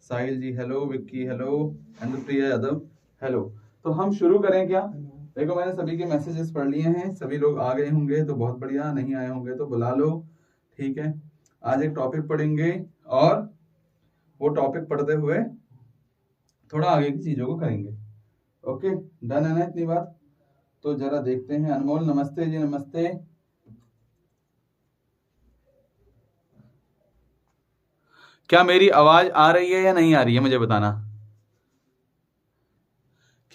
साहिल ji hello, Vicky hello, Anupriya Yadav hello. तो हम शुरू करें क्या? देखो मैंने सभी के मैसेजेस पढ़ लिए हैं, सभी लोग आ गए होंगे तो बहुत बढ़िया, नहीं आए होंगे तो बुला लो, ठीक है। आज एक टॉपिक पढ़ेंगे और वो टॉपिक पढ़ते हुए थोड़ा आगे की चीजों को करेंगे। ओके, डन है ना इतनी बात? तो जरा देखते हैं। अनमोल नमस्ते जी, नमस्ते। क्या मेरी आवाज आ रही है या नहीं आ रही है, मुझे बताना।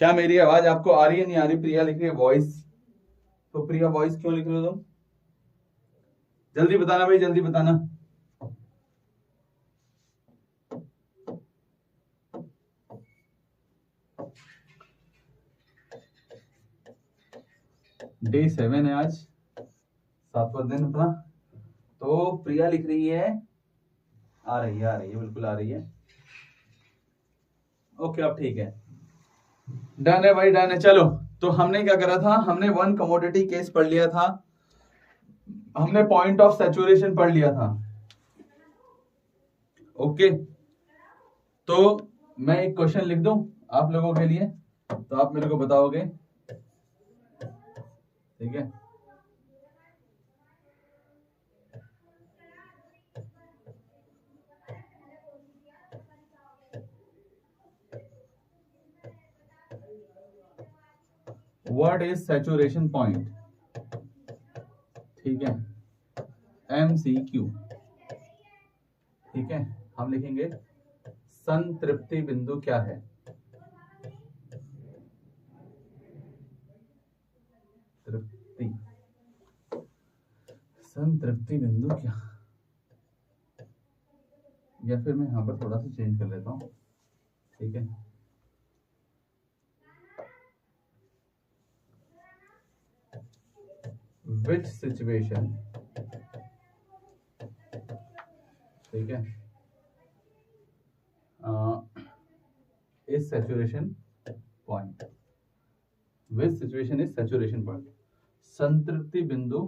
क्या मेरी आवाज आपको आ रही है, नहीं आ रही? प्रिया लिख रही है वॉइस। तो प्रिया वॉइस क्यों लिख रहे हो तुम? जल्दी बताना भाई, जल्दी बताना। डे 7 है आज, 7वां दिन अपना। तो प्रिया लिख रही है आ रही है, आ रही है, बिल्कुल आ रही है। ओके, अब ठीक है, डन है भाई, डन है। चलो, तो हमने क्या करा था? हमने वन कमोडिटी केस पढ़ लिया था, हमने पॉइंट ऑफ सैचुरेशन पढ़ लिया था। ओके, तो मैं एक क्वेश्चन लिख दूं आप लोगों के लिए, तो आप मेरे को बताओगे, ठीक है? What is saturation point? ठीक है, MCQ, ठीक है। हम लिखेंगे संतृप्ति बिंदु क्या है? तृप्ति, संतृप्ति बिंदु क्या? या फिर मैं यहां पर थोड़ा सा चेंज कर लेता हूं, ठीक है। विच सिचुएशन, ठीक है, is saturation point. Which situation is saturation point? संतृप्ति बिंदु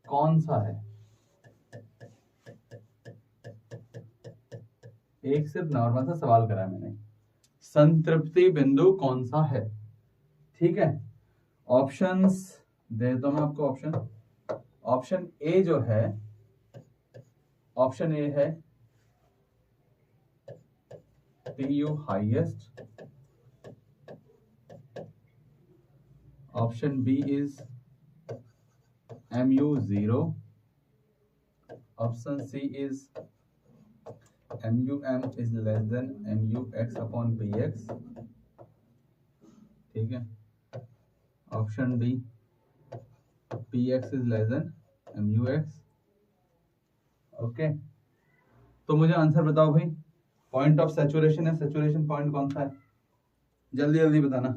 कौन सा है? एक सिर्फ नॉर्मल सा सवाल करा है मैंने, संतृप्ति बिंदु कौन सा है, ठीक है। ऑप्शंस दे देता हूं मैं आपको। ऑप्शन ए जो है, ऑप्शन ए है PU highest, option B is MU 0, option C is MUM is less than MUX upon PX, ठीक है। Option D PX is less than MUX। Okay, तो मुझे आंसर बताओ भाई। पॉइंट ऑफ सैचुरेशन है, सैचुरेशन पॉइंट कौन सा है? जल्दी जल्दी बताना।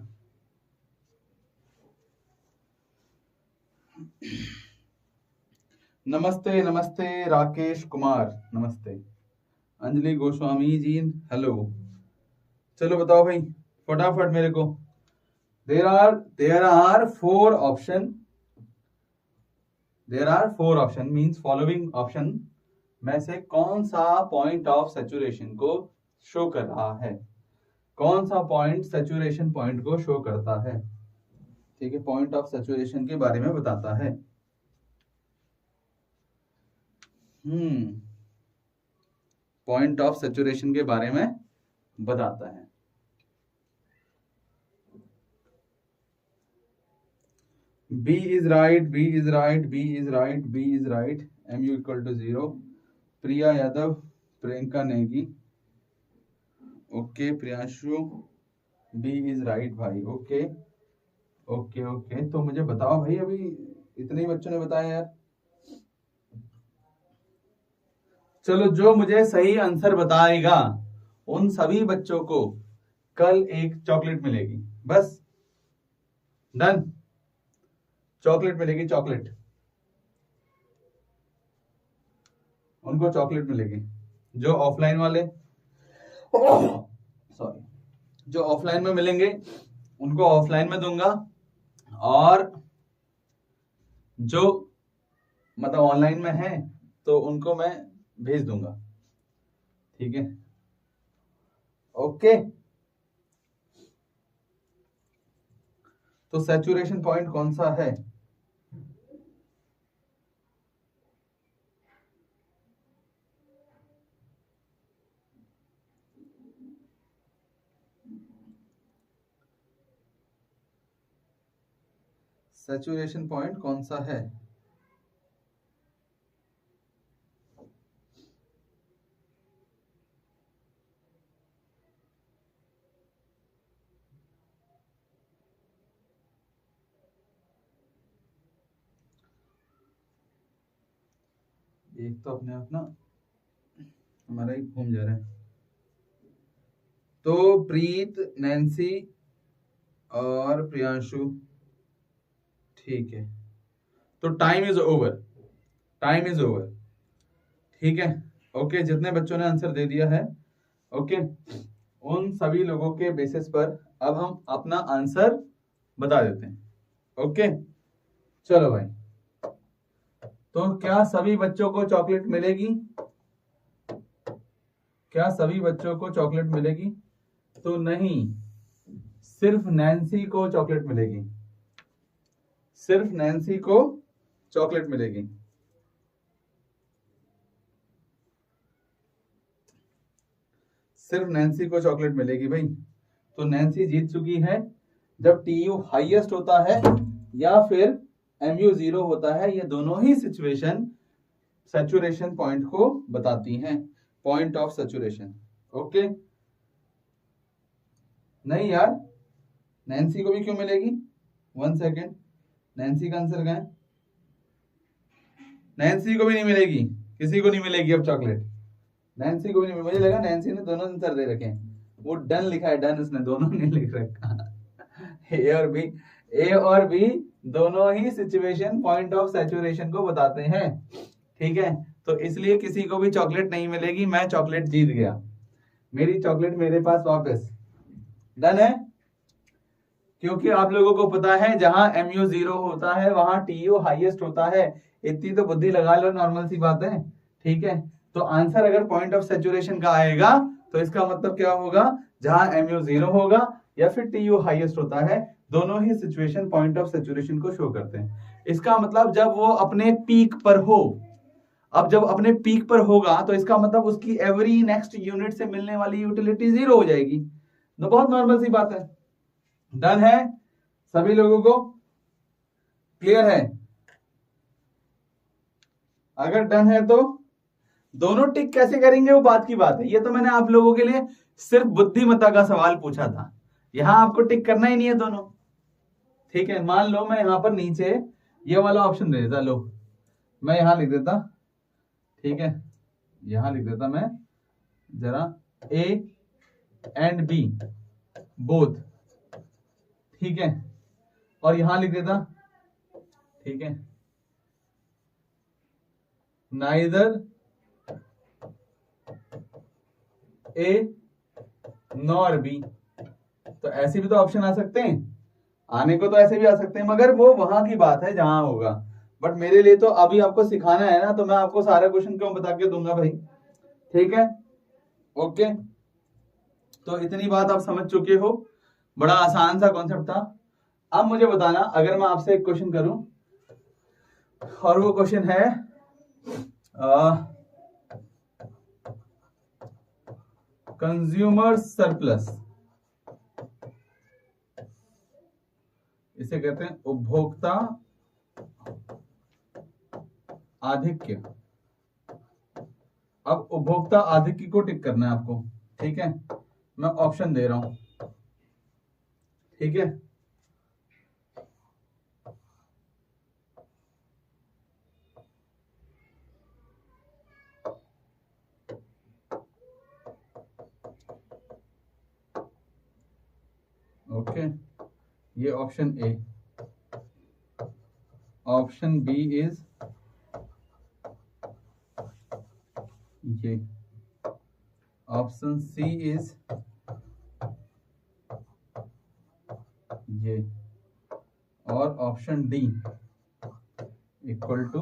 नमस्ते नमस्ते राकेश कुमार, नमस्ते। अंजलि गोस्वामी जी हेलो। चलो बताओ भाई फटाफट मेरे को। There are four option, means following option में से कौन सा पॉइंट ऑफ सैचुरेशन को शो कर रहा है? कौन सा पॉइंट सैचुरेशन पॉइंट को शो करता है? ठीक है, पॉइंट ऑफ सैचुरेशन के बारे में बताता है। पॉइंट ऑफ सैचुरेशन के बारे में बताता है। B is right, B is right, B is right, B is right, MU equal to 0। Priya Yadav, Priyanka Negi, okay. Priyanshu, B is right भाई, ओके ओके ओके। तो मुझे बताओ भाई, अभी इतने ही बच्चों ने बताया यार। चलो, जो मुझे सही आंसर बताएगा उन सभी बच्चों को कल एक चॉकलेट मिलेगी, बस। डन, चॉकलेट मिलेगी, चॉकलेट, उनको चॉकलेट मिलेगी। जो ऑफलाइन वाले, सॉरी, जो ऑफलाइन में मिलेंगे उनको ऑफलाइन में दूंगा, और जो मतलब ऑनलाइन में है तो उनको मैं भेज दूंगा, ठीक है, ओके। तो सैचुरेशन पॉइंट कौन सा है? सैचुरेशन पॉइंट कौन सा है? एक तो अपने आप ना हमारा ही घूम जा रहा है। तो प्रीत, नैन्सी और प्रियांशु, ठीक है। तो time is over, time is over, ठीक है, ओके। जितने बच्चों ने आंसर दे दिया है, ओके, उन सभी लोगों के बेसिस पर अब हम अपना आंसर बता देते हैं, ओके। चलो भाई, तो क्या सभी बच्चों को चॉकलेट मिलेगी? क्या सभी बच्चों को चॉकलेट मिलेगी? तो नहीं, सिर्फ नैन्सी को चॉकलेट मिलेगी, सिर्फ नैन्सी को चॉकलेट मिलेगी। सिर्फ नैन्सी को चॉकलेट मिलेगी भाई। तो नैन्सी जीत चुकी है। जब टीयू हाईएस्ट होता है या फिर एमयू 0 होता है, ये दोनों ही सिचुएशन सैचुरेशन पॉइंट को बताती हैं, पॉइंट ऑफ सैचुरेशन, ओके। नहीं यार, नैन्सी को भी क्यों मिलेगी? 1 सेकेंड, नैन्सी का आंसर क्या है? नैन्सी को भी नहीं मिलेगी, किसी को नहीं मिलेगी अब चॉकलेट, नैन्सी को भी नहीं। मुझे लगा नैन्सी ने दोनों आंसर दे रखे हैं, वो डन लिखा है, डन, उसने दोनों नहीं लिख रखा। ए और बी दोनों ही सिचुएशन पॉइंट ऑफ सैचुरेशन को बताते हैं, ठीक है। तो इसलिए किसी को भी चॉकलेट नहीं मिलेगी, मैं चॉकलेट जीत गया, मेरी चॉकलेट मेरे पास वापस। डन है, क्योंकि आप लोगों को पता है जहां MU 0 होता है वहां TU हाईएस्ट होता है। इतनी तो बुद्धि लगा लो, नॉर्मल सी बात है, ठीक है। तो आंसर अगर पॉइंट ऑफ सैचुरेशन का आएगा तो इसका मतलब क्या होगा? जहां MU 0 होगा या फिर TU हाईएस्ट होता है, दोनों ही सिचुएशन पॉइंट ऑफ सैचुरेशन को शो करते हैं। इसका मतलब जब वो अपने पीक पर हो, अब जब अपने पीक पर होगा तो इसका मतलब उसकी एवरी नेक्स्ट यूनिट से मिलने वाली यूटिलिटी 0 हो जाएगी। तो बहुत नॉर्मल सी बात है। डन है सभी लोगों को? क्लियर है? अगर डन है तो दोनों टिक कैसे करेंगे वो बात की बात है। ये तो मैंने आप लोगों के लिए सिर्फ बुद्धिमत्ता का सवाल पूछा था, यहां आपको टिक करना ही नहीं है दोनों, ठीक है। मान लो मैं यहां पर नीचे ये वाला ऑप्शन दे देता, लो मैं यहां लिख देता, ठीक है, यहां लिख देता मैं जरा A एंड B बोथ, ठीक है, और यहां लिख देता, ठीक है, नाइदर A नॉर B। तो ऐसे भी तो ऑप्शन आ सकते हैं, आने को तो ऐसे भी आ सकते हैं, मगर वो वहां की बात है जहां होगा। बट मेरे लिए तो अभी आपको सिखाना है ना, तो मैं आपको सारा क्वेश्चन क्यों बता के दूंगा भाई, ठीक है, ओके। तो इतनी बात आप समझ चुके हो, बड़ा आसान सा कॉन्सेप्ट था। अब मुझे बताना, अगर मैं आपसे एक क्वेश्चन करूं और वो क्वेश्चन है कंज्यूमर सरप्लस, इसे कहते हैं उपभोक्ता आधिक्य। अब उपभोक्ता आधिक्य को टिक करना है आपको, ठीक है। मैं ऑप्शन दे रहा हूं, ठीक है। ओके, ये option A, option B is ये, ऑप्शन सी इज ये, और ऑप्शन डी इक्वल टू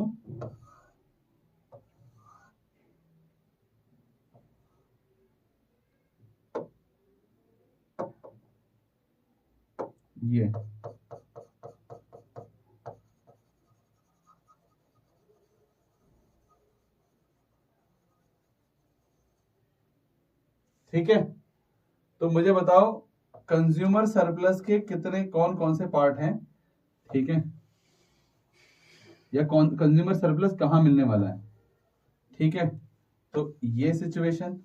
ये ठीक है। तो मुझे बताओ कंज्यूमर सरप्लस के कितने कौन कौन से पार्ट हैं, ठीक है, या कौन कंज्यूमर सरप्लस कहाँ मिलने वाला है, ठीक है। तो ये सिचुएशन,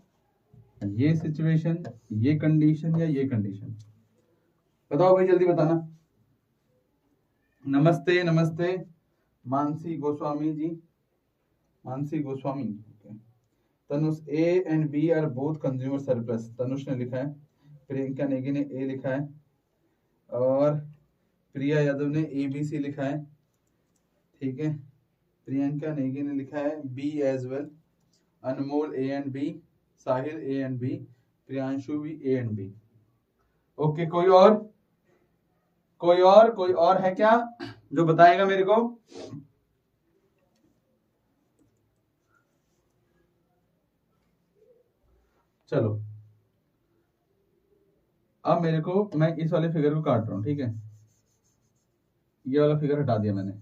ये सिचुएशन, ये कंडीशन या ये कंडीशन, बताओ भाई जल्दी बताना। नमस्ते नमस्ते Mansi Goswami ji, Mansi Goswami. Tanush, A and B are both consumer surplus, Tanush ने लिखा है। प्रियंका नेगी ने ए लिखा है और प्रिया यादव ने ए बी सी लिखा है, ठीक है। प्रियंका नेगी ने लिखा है B as well, Anmol A and B, Sahil A and B, Priyanshu भी ए एंड बी। ओके, कोई और, कोई और है क्या जो बताएगा मेरे को? चलो अब मेरे को, मैं इस वाले फिगर को काट रहा हूं, ठीक है। ये वाला फिगर हटा दिया मैंने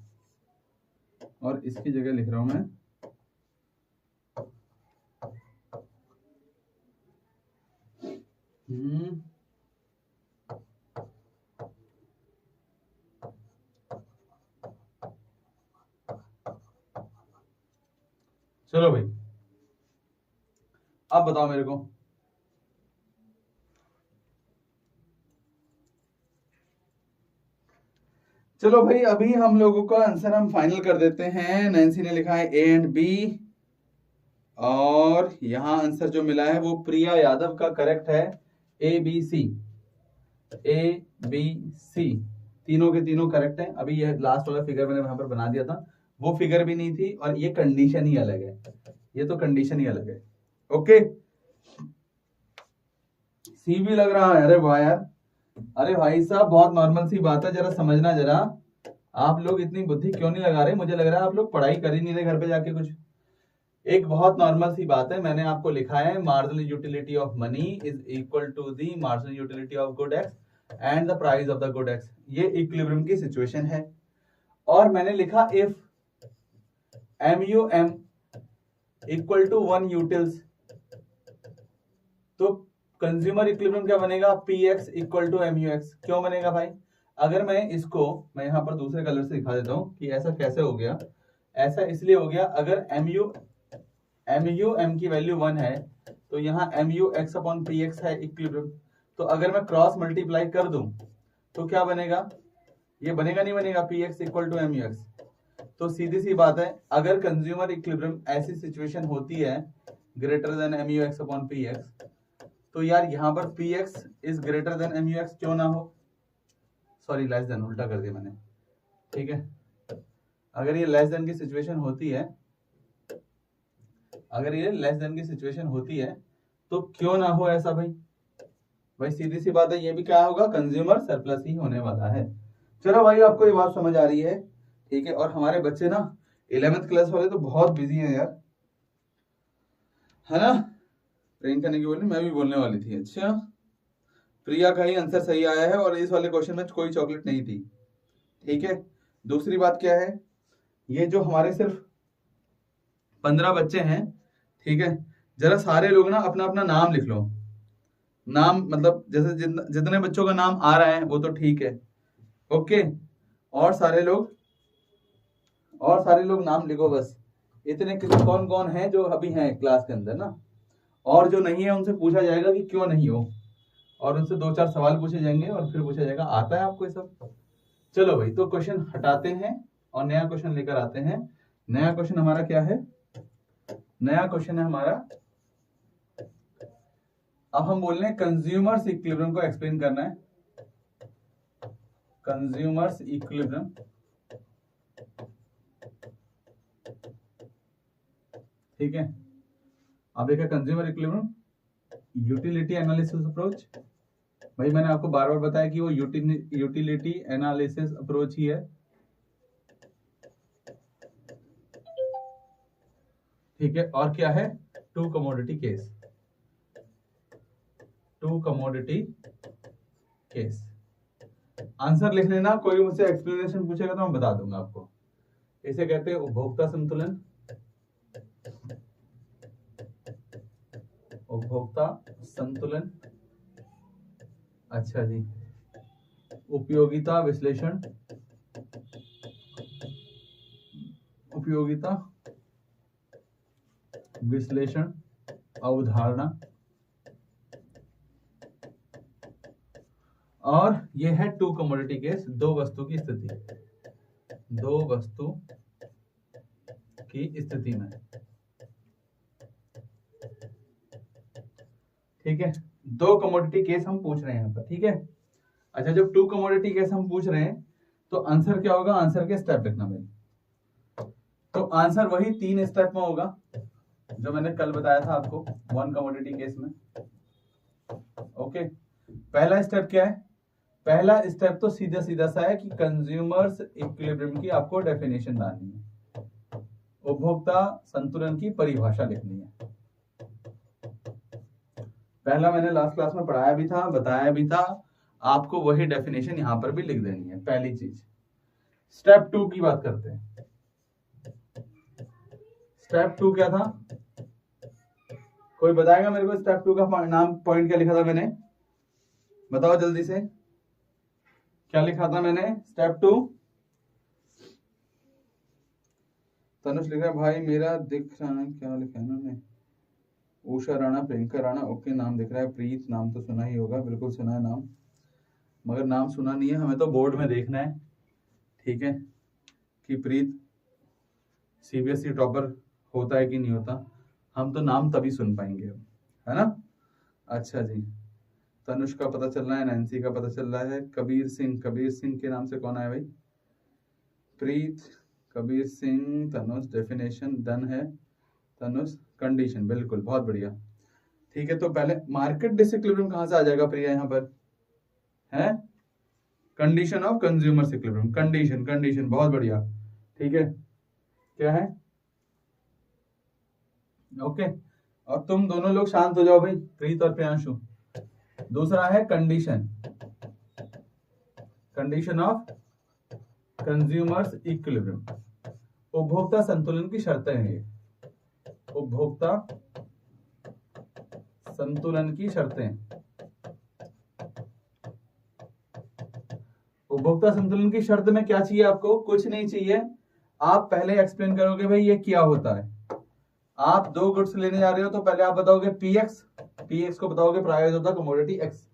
और इसकी जगह लिख रहा हूं मैं चलो भाई अब बताओ मेरे को, चलो भाई अभी हम लोगों का आंसर हम फाइनल कर देते हैं। नैन्सी ने लिखा है ए एंड बी और यहां आंसर जो मिला है वो प्रिया यादव का करेक्ट है, A B C, A B C, तीनों के तीनों करेक्ट है। अभी ये लास्ट वाला फिगर मैंने वहां पर बना दिया था, वो फिगर भी नहीं थी और ये कंडीशन ही अलग है, ये तो कंडीशन ही अलग है। ओके, सी भी लग रहा है, अरे वाह यार, अरे भाई साहब बहुत नॉर्मल सी बात है, जरा समझना जरा, आप लोग इतनी बुद्धि क्यों नहीं लगा रहे? मुझे लग रहा है आप लोग पढ़ाई कर ही नहीं रहे घर पे जाके कुछ। एक बहुत नॉर्मल सी बात है, मैंने आपको लिखा है marginal utility of money is equal to the marginal utility of good X and the price of the good X. ये इक्विलिब्रियम की सिचुएशन है और मैंने लिखा if MUM equal to 1 utils, तो कंज्यूमर इक्विलिब्रियम क्या बनेगा? PX equal to MUX। क्यों बनेगा भाई? अगर मैं इसको, मैं यहां पर दूसरे कलर से दिखा देता हूं कि ऐसा कैसे हो गया। ऐसा इसलिए हो गया, अगर MUM की वैल्यू 1 है तो यहाँ MUX अपॉन PX है इक्विलिब्रियम। तो अगर मैं क्रॉस मल्टीप्लाई कर दूं तो क्या बनेगा? ये बनेगा नहीं बनेगा? PX equal to MUX। तो सीधी सी बात है, अगर कंज्यूमर इक्विलिब्रियम ऐसी सिचुएशन होती है greater than MUX upon PX, तो यार यहां पर PX is greater then MUX क्यों ना हो? सॉरी लेस देन, उल्टा कर दिया मैंने, ठीक है। अगर ये लेस देन की सिचुएशन होती है, अगर ये लेस देन की सिचुएशन होती है तो क्यों ना हो ऐसा भाई? भाई सीधी सी बात है, ये भी क्या होगा? कंज्यूमर सरप्लस ही होने वाला है। चलो भाई आपको ये बात समझ आ रही है, ठीक है। और हमारे बच्चे ना 11th क्लास वाले तो बहुत बिजी हैं यार, है ना। प्रियंका ने बोली, मैं भी बोलने वाली थी। अच्छा, प्रिया का ही आंसर सही आया है और इस वाले क्वेश्चन में कोई चॉकलेट नहीं थी, ठीक है। दूसरी बात क्या है, ये जो हमारे सिर्फ 15 बच्चे हैं, ठीक है, जरा सारे लोग ना अपना अपना नाम लिख लो। नाम मतलब जैसे जितने बच्चों का नाम आ रहा है वो तो ठीक है, ओके। और सारे लोग नाम लिखो बस। इतने कौन कौन है जो अभी हैं क्लास के अंदर ना, और जो नहीं है उनसे पूछा जाएगा कि क्यों नहीं हो, और उनसे 2-4 सवाल पूछे जाएंगे और फिर पूछा जाएगा आता है आपको ये सब। चलो भाई, तो क्वेश्चन हटाते हैं और नया क्वेश्चन लेकर आते हैं। नया क्वेश्चन हमारा क्या है? नया क्वेश्चन है हमारा, अब हम बोल रहे हैं कंज्यूमर्स इक्विलिब्रियम को एक्सप्लेन करना है। कंज्यूमर्स इक्विलिब्रियम, ठीक है। अब देखा consumer equilibrium, utility analysis approach. भाई मैंने आपको बार बार बताया कि वो यूटिलिटी एनालिसिस अप्रोच ही है, ठीक है। और क्या है? Two commodity case, two commodity case, answer लिख लेना, कोई मुझसे एक्सप्लेनेशन पूछेगा तो मैं बता दूंगा आपको। इसे कहते हैं उपभोक्ता संतुलन, उपभोक्ता संतुलन। अच्छा जी, उपयोगिता विश्लेषण, उपयोगिता विश्लेषण अवधारणा। और ये है टू कमोडिटी केस, दो वस्तु की स्थिति, दो वस्तु की स्थिति में। ठीक है, दो कमोडिटी केस हम पूछ रहे हैं यहाँ पर। ठीक है, अच्छा जब टू कमोडिटी केस हम पूछ रहे हैं तो आंसर क्या होगा, आंसर के स्टेप लिखना भाई। तो आंसर वही 3 स्टेप में होगा जो मैंने कल बताया था आपको वन कमोडिटी केस में। ओके, पहला स्टेप क्या है, पहला स्टेप तो सीधा सीधा सा है कि कंज्यूमर्स इक्विलिब्रियम की आपको डेफिनेशन डालनी है, उपभोक्ता संतुलन की परिभाषा लिखनी है। पहला मैंने लास्ट क्लास में पढ़ाया भी था, बताया भी था, आपको वही डेफिनेशन यहां पर भी लिख देनी है, पहली चीज। स्टेप 2 की बात करते हैं। स्टेप 2 क्या था, कोई बताएगा मेरे को? स्टेप 2 का नाम, पॉइंट क्या लिखा था मैंने, बताओ जल्दी से, क्या लिखा था मैंने? स्टेप 2 तनुष लिख रहा है भाई मेरा दिख रहा है, क्या लिखा है इन्होंने? उषा राणा, प्रियंका राणा, ओके नाम दिख रहा है। प्रीत, नाम तो सुना ही होगा, बिल्कुल सुना है नाम, मगर नाम सुना नहीं है, हमें तो बोर्ड में देखना है। ठीक है, कि प्रीत सीबीएसई टॉपर होता है कि नहीं होता, हम तो नाम तभी सुन पाएंगे, है ना। अच्छा जी, तनुष का पता चल रहा है, नैन्सी का पता चल रहा है, कबीर सिंह, कबीर सिंह के नाम से कौन आया भाई? प्रीत, कबीर सिंह, तनुष डेफिनेशन डन है, तनुष कंडीशन, बिल्कुल बहुत बढ़िया। ठीक है, तो पहले मार्केट डिसइक्विलिब्रियम कहां से आ जाएगा प्रिया? यहां पर है condition of consumer equilibrium, condition, condition बहुत बढ़िया। ठीक है, क्या है? ओके, और तुम दोनों लोग शांत हो जाओ भाई, प्रीत और प्रियांशु। दूसरा है condition, condition of consumers equilibrium, उपभोक्ता संतुलन की शर्तें हैं ये, उपभोक्ता संतुलन की शर्तें। उपभोक्ता संतुलन की शर्त में क्या चाहिए आपको? कुछ नहीं चाहिए, आप पहले एक्सप्लेन करोगे भाई ये क्या होता है। आप दो गुड्स लेने जा रहे हो तो पहले आप बताओगे पीएक्स, पीएक्स को बताओगे price of the commodity X,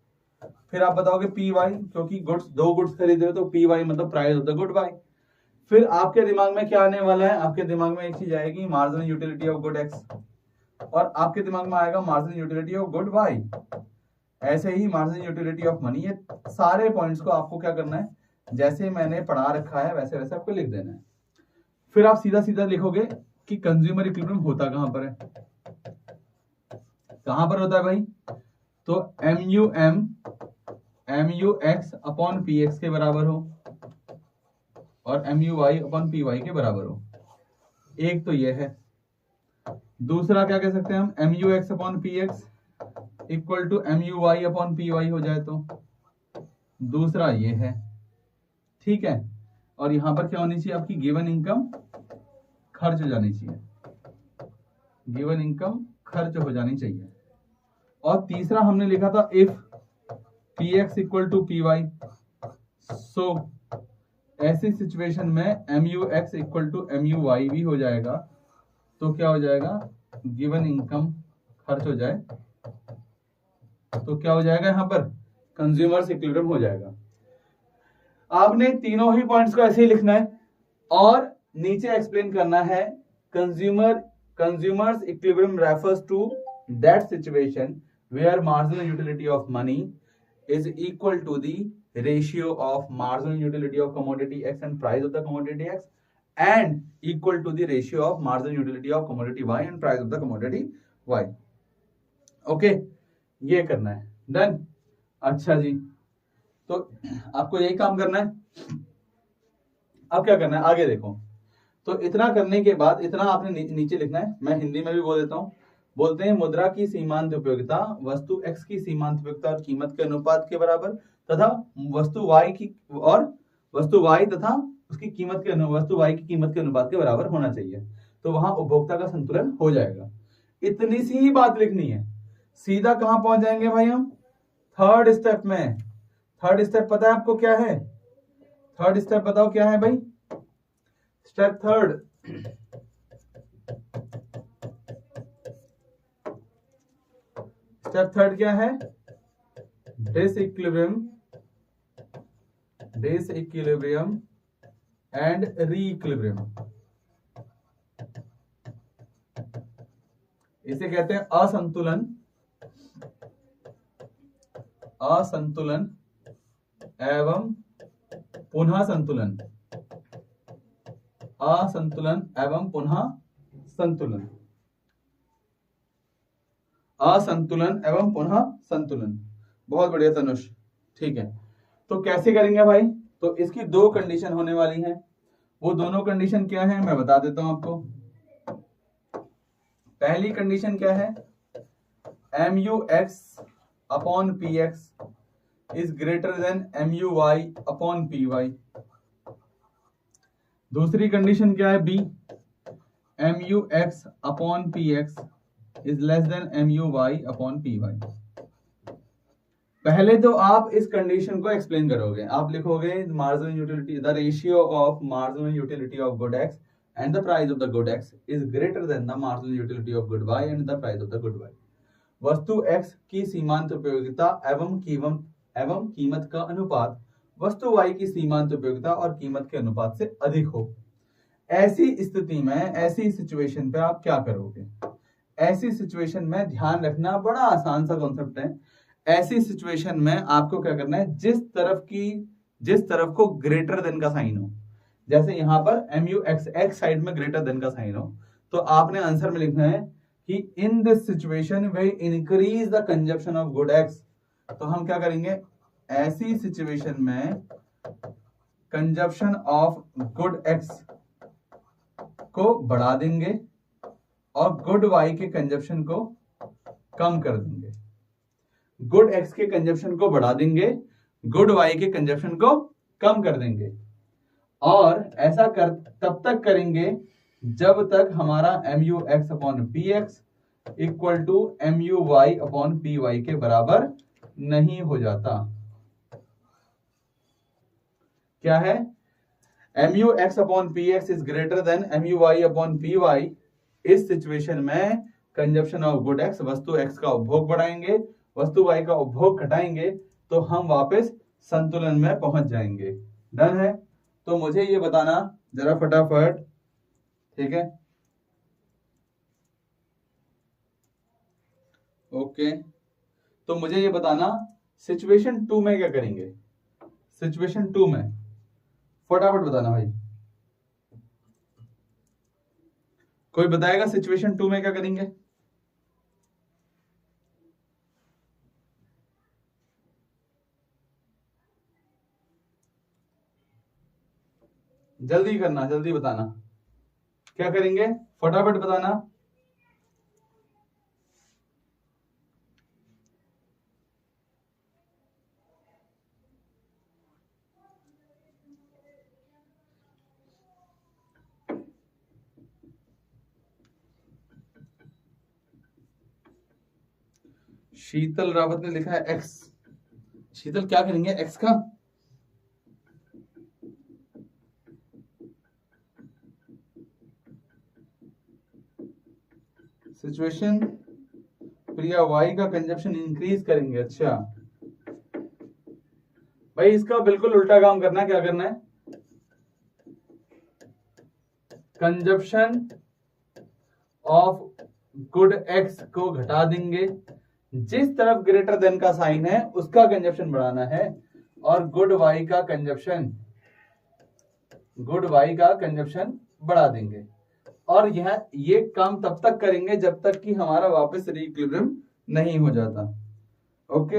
फिर आप बताओगे पी वाई, क्योंकि गुड्स, दो गुड्स खरीद रहे हो तो पी वाई मतलब price of the good Y. फिर आपके दिमाग में क्या आने वाला है? आपके दिमाग में एक चीज आएगी, marginal utility of good X, और आपके दिमाग में आएगा marginal utility of good Y, ऐसे ही मार्जिनल यूटिलिटी ऑफ मनी। ये सारे पॉइंट्स को आपको क्या करना है, जैसे मैंने पढ़ा रखा है वैसे वैसे आपको लिख देना है। फिर आप सीधा सीधा लिखोगे कि कंज्यूमर इक्विलिब्रियम होता कहां पर है, कहां पर होता है भाई? तो MU अपॉन PX के बराबर हो और MUY अपॉन PY के बराबर हो, एक तो ये है। दूसरा क्या कह सकते हैं हम, MUX upon PX equal to MUY upon PY हो जाए तो, दूसरा ये है। ठीक है, और यहां पर क्या होनी चाहिए आपकी? गिवन इनकम खर्च हो जानी चाहिए, गिवन इनकम खर्च हो जानी चाहिए। और तीसरा हमने लिखा था if PX equal to PY, so ऐसी सिचुएशन में MUX इक्वल टू MUY भी हो जाएगा, तो क्या हो जाएगा? गिवन इनकम खर्च हो जाए तो क्या हो जाएगा यहाँ पर? कंज्यूमर्स इक्विलिब्रियम हो जाएगा। आपने तीनों ही पॉइंट्स को ऐसे ही लिखना है और नीचे एक्सप्लेन करना है consumers equilibrium refers to that situation where marginal utility of money is equal to the ratio of marginal utility of commodity X and price of the commodity X and equal to the ratio of marginal utility of commodity Y and price of the commodity Y. Okay, ये करना है, done. अच्छा जी, तो आपको यही काम करना है। अब क्या करना है आगे देखो। तो इतना करने के बाद, इतना आपने नीचे लिखना है, मैं हिंदी में भी बोल देता हूं। बोलते हैं मुद्रा की सीमांत उपयोगिता वस्तु x की सीमांत उपयोगिता और कीमत के अनुपात के बराबर तथा वस्तु y तथा उसकी कीमत के वस्तु y की कीमत के अनुपात के बराबर होना चाहिए, तो वहां उपभोक्ता का संतुलन हो जाएगा। इतनी सी ही बात लिखनी है, सीधा कहां पहुंच जाएंगे भाई हम? थर्ड स्टेप में। थर्ड स्टेप पता है आपको क्या है? थर्ड स्टेप बताओ क्या है भाई? स्टेप थर्ड, स्टेप थर्ड क्या है? Disequilibrium and reequilibrium. इसे कहते हैं असंतुलन, असंतुलन एवं पुनः संतुलन, असंतुलन एवं पुनः संतुलन, असंतुलन एवं पुनः संतुलन। बहुत बढ़िया तनुष, ठीक है। तो कैसे करेंगे भाई? तो इसकी दो कंडीशन होने वाली हैं। वो दोनों कंडीशन क्या है मैं बता देता हूं आपको। पहली कंडीशन क्या है? MUX upon PX is greater than MUY upon PY। दूसरी कंडीशन क्या है? B, MUX upon PX is less than MUY upon PY। पहले तो आप इस कंडीशन को एक्सप्लेन करोगे, आप लिखोगे marginal utility, the ratio of marginal utility of good X and the price of the good X is greater than the marginal utility of good Y and the price of the good Y। वस्तु X की सीमांत उपयोगिता एवं कीमत का अनुपात वस्तु Y की सीमांत उपयोगिता और कीमत के अनुपात से अधिक हो। ऐसी स्थिति में, ऐसी सिचुएशन पे आप क्या करोगे? ऐसी सिचुएशन में ध्यान रखना, बड़ा आसान सा कॉन्सेप्ट है। ऐसी सिचुएशन में आपको क्या करना है? जिस तरफ को ग्रेटर देन का साइन हो, जैसे यहां पर MUX X साइड में ग्रेटर देन का साइन हो, तो आपने आंसर में लिखना है कि इन this situation way increase the consumption of good X। तो हम क्या करेंगे? ऐसी सिचुएशन में कंजप्शन ऑफ गुड X को बढ़ा देंगे और गुड Y के कंजप्शन को कम कर देंगे। गुड X के कंजप्शन को बढ़ा देंगे, गुड Y के कंजप्शन को कम कर देंगे। और ऐसा तब तक करेंगे जब तक हमारा MUX upon PX equal to MUY upon PY के बराबर नहीं हो जाता। क्या है? MUX upon PX is greater than MUY upon PY। इस सिचुएशन में कंजप्शन ऑफ गुड X, वस्तु X का उपभोग बढ़ाएंगे, वस्तु Y का उपभोग घटाएंगे, तो हम वापस संतुलन में पहुंच जाएंगे। डन है? तो मुझे ये बताना जरा फटाफट, ठीक है? ओके, तो मुझे ये बताना सिचुएशन 2 में क्या करेंगे? सिचुएशन 2 में फटाफट बताना भाई। कोई बताएगा सिचुएशन 2 में क्या करेंगे? जल्दी करना, जल्दी बताना क्या करेंगे, फटाफट बताना। शीतल रावत ने लिखा है X। शीतल क्या करेंगे X का? सिचुएशन प्रिया Y का कंजप्शन इंक्रीज करेंगे। अच्छा भाई, इसका बिल्कुल उल्टा काम करना है। क्या करना है? कंजप्शन ऑफ गुड X को घटा देंगे, जिस तरफ ग्रेटर देन का साइन है उसका कंजप्शन बढ़ाना है, और गुड Y का कंजप्शन बढ़ा देंगे। और ये काम तब तक करेंगे जब तक कि हमारा वापस रीइक्विलिब्रियम नहीं हो जाता। ओके,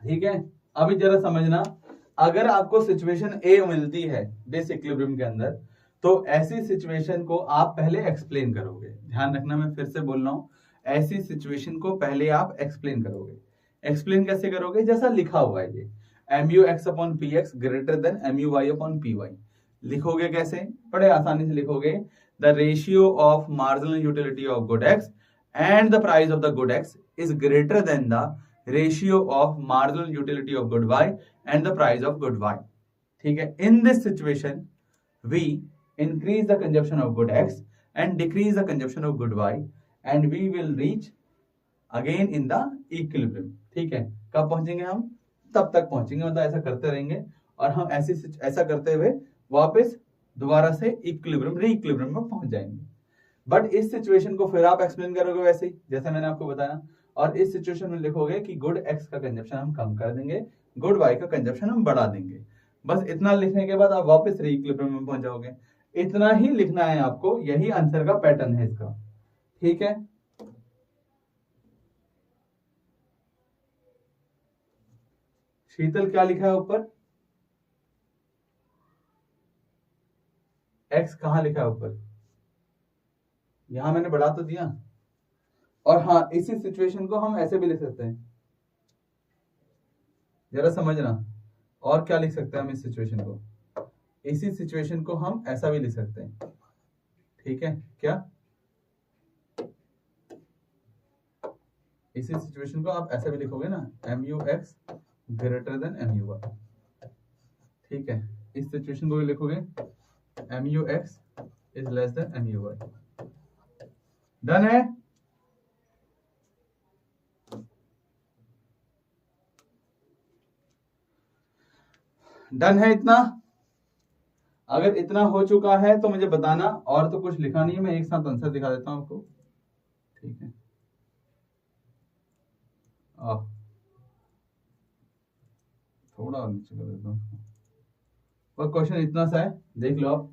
ठीक है? अभी जरा समझना, अगर आपको सिचुएशन A मिलती है डिसइक्विलिब्रियम के अंदर, तो ऐसी सिचुएशन को आप पहले एक्सप्लेन करोगे। ध्यान रखना, मैं फिर से बोल रहा हूं, ऐसी सिचुएशन को पहले आप एक्सप्लेन करोगे। एक्सप्लेन कैसे करोगे? जैसा लिखा हुआ है ये, MUX upon PX greater than MUY upon PY। लिखोगे कैसे? बड़े आसानी से लिखोगे, the ratio of marginal utility of good X and the price of the good X is greater than the ratio of marginal utility of good Y and the price of good Y। ठीक है, in this situation we increase the consumption of good X and decrease the consumption of good Y and we will reach again in the equilibrium। ठीक है, कब पहुंचेंगे हम? तब तक पहुंचेंगे, मतलब ऐसा करते रहेंगे और हम ऐसा करते हुए वापस दोबारा से इक्विलिब्रियम रीइक्विलिब्रियम में पहुंच जाएंगे। बट इस सिचुएशन को फिर आप एक्सप्लेन करोगे वैसे ही जैसे मैंने आपको बताया, और इस सिचुएशन में लिखोगे कि गुड X का कंजप्शन हम कम कर देंगे, गुड Y का कंजप्शन हम बढ़ा देंगे। बस इतना लिखने के बाद आप वापस रीइक्विलिब्रियम में पहुंच जाओगे। इतना ही लिखना है आपको, यही आंसर का पैटर्न है इसका। ठीक है, शीतल क्या लिखा है ऊपर? X कहां लिखा है ऊपर? यहां मैंने बढ़ा तो दिया। और हाँ, इसी सिचुएशन को हम ऐसे भी लिख सकते हैं, जरा समझना। और क्या लिख सकते हैं हम इस सिचुएशन को? इसी सिचुएशन को हम ऐसा भी लिख सकते हैं। ठीक है, क्या इसी सिचुएशन को आप ऐसा भी लिखोगे ना, MUX ग्रेटर देन MUY। ठीक है, इस सिचुएशन को भी लिखोगे MUX is less than MUY। Done है? डन है इतना? अगर इतना हो चुका है तो मुझे बताना, और तो कुछ लिखा नहीं है, मैं एक साथ आंसर दिखा देता हूं आपको। ठीक है, थोड़ा नीचे कर देता हूं। और क्वेश्चन इतना सा है, देख लो आप।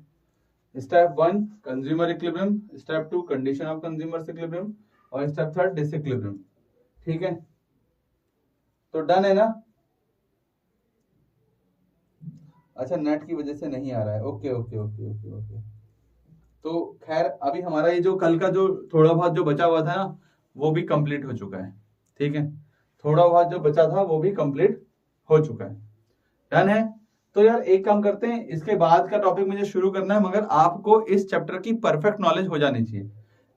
Step 1 consumer equilibrium, step 2 condition of consumer equilibrium, और स्टेप 3 डिसइक्विलिब्रियम। ठीक है, तो डन है ना? अच्छा, नेट की वजह से नहीं आ रहा है। Okay okay okay okay okay. तो खैर, अभी हमारा ये जो कल का जो थोड़ा बहुत जो बचा हुआ था ना, वो भी कंप्लीट हो चुका है। ठीक है, थोड़ा बहुत जो बचा था वो भी कंप्लीट हो चुका है। डन है? तो यार एक काम करते हैं, इसके बाद का टॉपिक मुझे शुरू करना है, मगर आपको इस चैप्टर की परफेक्ट नॉलेज हो जानी चाहिए।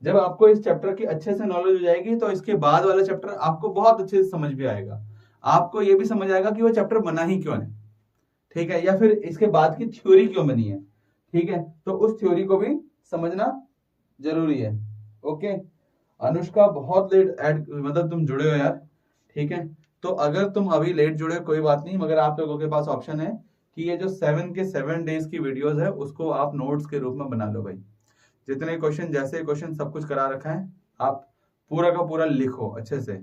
जब आपको इस चैप्टर की अच्छे से नॉलेज हो जाएगी तो इसके बाद वाला चैप्टर आपको बहुत अच्छे से समझ भी आएगा। आपको ये भी समझ आएगा कि वो चैप्टर बना ही क्यों है। ठीक है, या फिर इसके बाद की थ्योरी क्यों बनी है। ठीक है, तो उस थ्योरी को भी समझना जरूरी है। ओके, अनुष्का बहुत लेट मतलब तुम जुड़े हो यार। ठीक है, तो अगर तुम अभी लेट जुड़े कोई बात नहीं, मगर आप लोगों के पास ऑप्शन है कि ये जो 7 के 7 डेज की वीडियोस है उसको आप नोट्स के रूप में बना लो भाई। जितने क्वेश्चन, जैसे क्वेश्चन सब कुछ करा रखा है, आप पूरा का पूरा लिखो अच्छे से।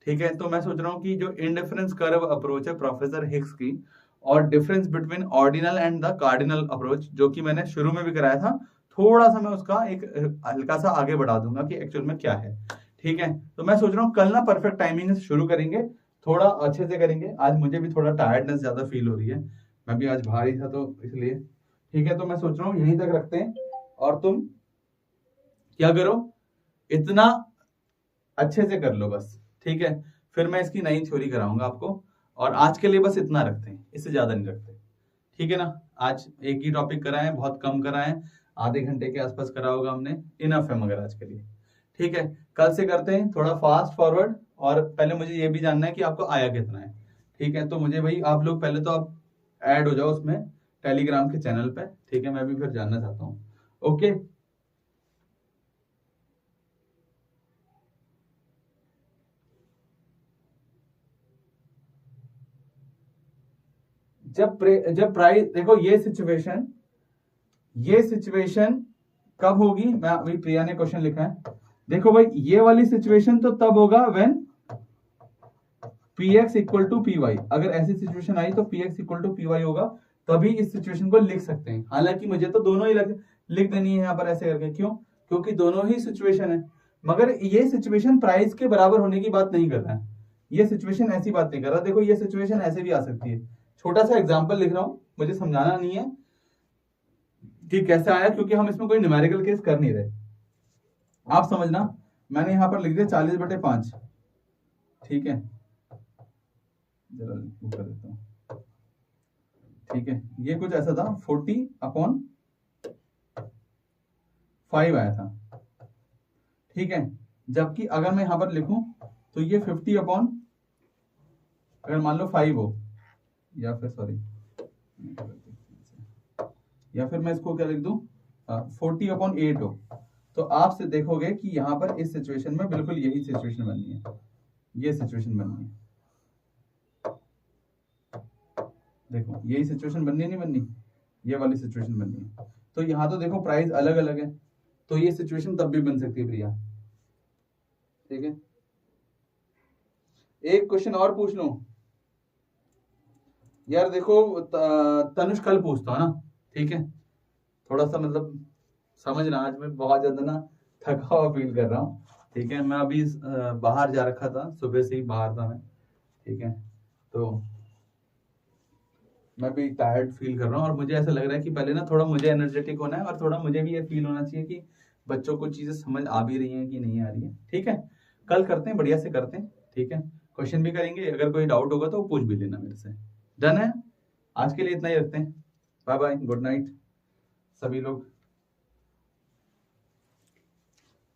ठीक है, तो मैं सोच रहा हूँ कि जो इंडिफरेंस कर्व अप्रोच है प्रोफेसर हिक्स की, और difference between ordinal and the cardinal approach, जो कि मैंने शुरू में भी कराया था, थोड़ा सा मैं उसका एक हल्का सा आगे बढ़ा दूंगा कि एक्चुअल में क्या है। ठीक है, तो मैं सोच रहा हूँ कल ना परफेक्ट टाइमिंग से शुरू करेंगे, थोड़ा अच्छे से करेंगे। आज मुझे भी थोड़ा टायर्डनेस ज्यादा फील हो रही है, मैं भी आज भारी था तो इसलिए। ठीक है, तो मैं सोच रहा हूँ यहीं तक रखते हैं, और तुम क्या करो, इतना अच्छे से कर लो बस। ठीक है, फिर मैं इसकी नई थ्योरी कराऊंगा आपको, और आज के लिए बस इतना रखते हैं, इससे ज्यादा नहीं रखते। ठीक है ना? आज एक ही टॉपिक कराएं, बहुत कम कराएं, आधे घंटे के आसपास करा होगा हमने, इनफ है मगर आज के लिए। ठीक है, कल से करते हैं थोड़ा फास्ट फॉरवर्ड, और पहले मुझे ये भी जानना है कि आपको आया कितना है। ठीक है, तो मुझे भाई आप लोग पहले तो आप ऐड हो जाओ उसमें टेलीग्राम के चैनल पे। ठीक है, मैं भी फिर जानना चाहता हूँ। ओके, जब प्राइस, देखो ये सिचुएशन कब होगी? मैं अभी, प्रिया ने क्वेश्चन लिखा है, देखो भाई ये वाली सिचुएशन तो तब होगा when px equal to py। अगर ऐसी सिचुएशन आई तो px इक्वल टू py होगा, तभी इस सिचुएशन को लिख सकते हैं। हालांकि मुझे तो दोनों ही लिख देनी है यहाँ पर ऐसे करके। क्यों? क्योंकि दोनों ही सिचुएशन है, मगर ये सिचुएशन प्राइस के बराबर होने की बात नहीं कर रहा है। ये सिचुएशन ऐसी बात नहीं कर रहा। देखो ये सिचुएशन ऐसे भी आ सकती है। छोटा सा एग्जाम्पल लिख रहा हूं, मुझे समझाना नहीं है, कि कैसे आया, क्योंकि हम इसमें कोई न्यूमेरिकल केस कर नहीं रहे। आप समझना, मैंने यहां पर लिख दिया 40/5, ठीक है, जरा वो कर देता हूं, ठीक है, ये कुछ ऐसा था 40/5 आया था, ठीक है। जबकि अगर मैं यहां पर लिखूं तो ये 50 अगर मान लो 5 हो, या फिर सॉरी, या फिर मैं इसको क्या लिख दूं 40/8 हो, तो आप से देखोगे कि यहां पर इस सिचुएशन में बिल्कुल यही सिचुएशन बननी है, ये सिचुएशन बननी है, देखो यही सिचुएशन बननी है, नहीं बननी, ये वाली सिचुएशन बननी है। तो यहां तो देखो प्राइस अलग अलग है, तो ये सिचुएशन तब भी बन सकती है प्रिया, ठीक है। एक क्वेश्चन और पूछ लूं यार, देखो तनुष कल पूछता हूं ना, ठीक है, थोड़ा सा मतलब समझना, आज मैं बहुत ज्यादा ना थका हुआ फील कर रहा हूँ, ठीक है। मैं अभी बाहर जा रखा था, सुबह से ही बाहर था मैं, ठीक है, तो मैं भी टायर्ड फील कर रहा हूँ, और मुझे ऐसा लग रहा है कि पहले ना थोड़ा मुझे एनर्जेटिक होना है, और थोड़ा मुझे भी ये फील होना चाहिए कि बच्चों को चीजें समझ आ भी रही हैं कि नहीं आ रही है, ठीक है। कल करते हैं, बढ़िया से करते हैं, ठीक है, क्वेश्चन भी करेंगे, अगर कोई डाउट होगा तो पूछ भी लेना मेरे से। डन है, आज के लिए इतना ही रखते हैं, बाय बाय, गुड नाइट सभी लोग,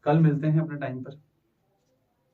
कल मिलते हैं अपने टाइम पर।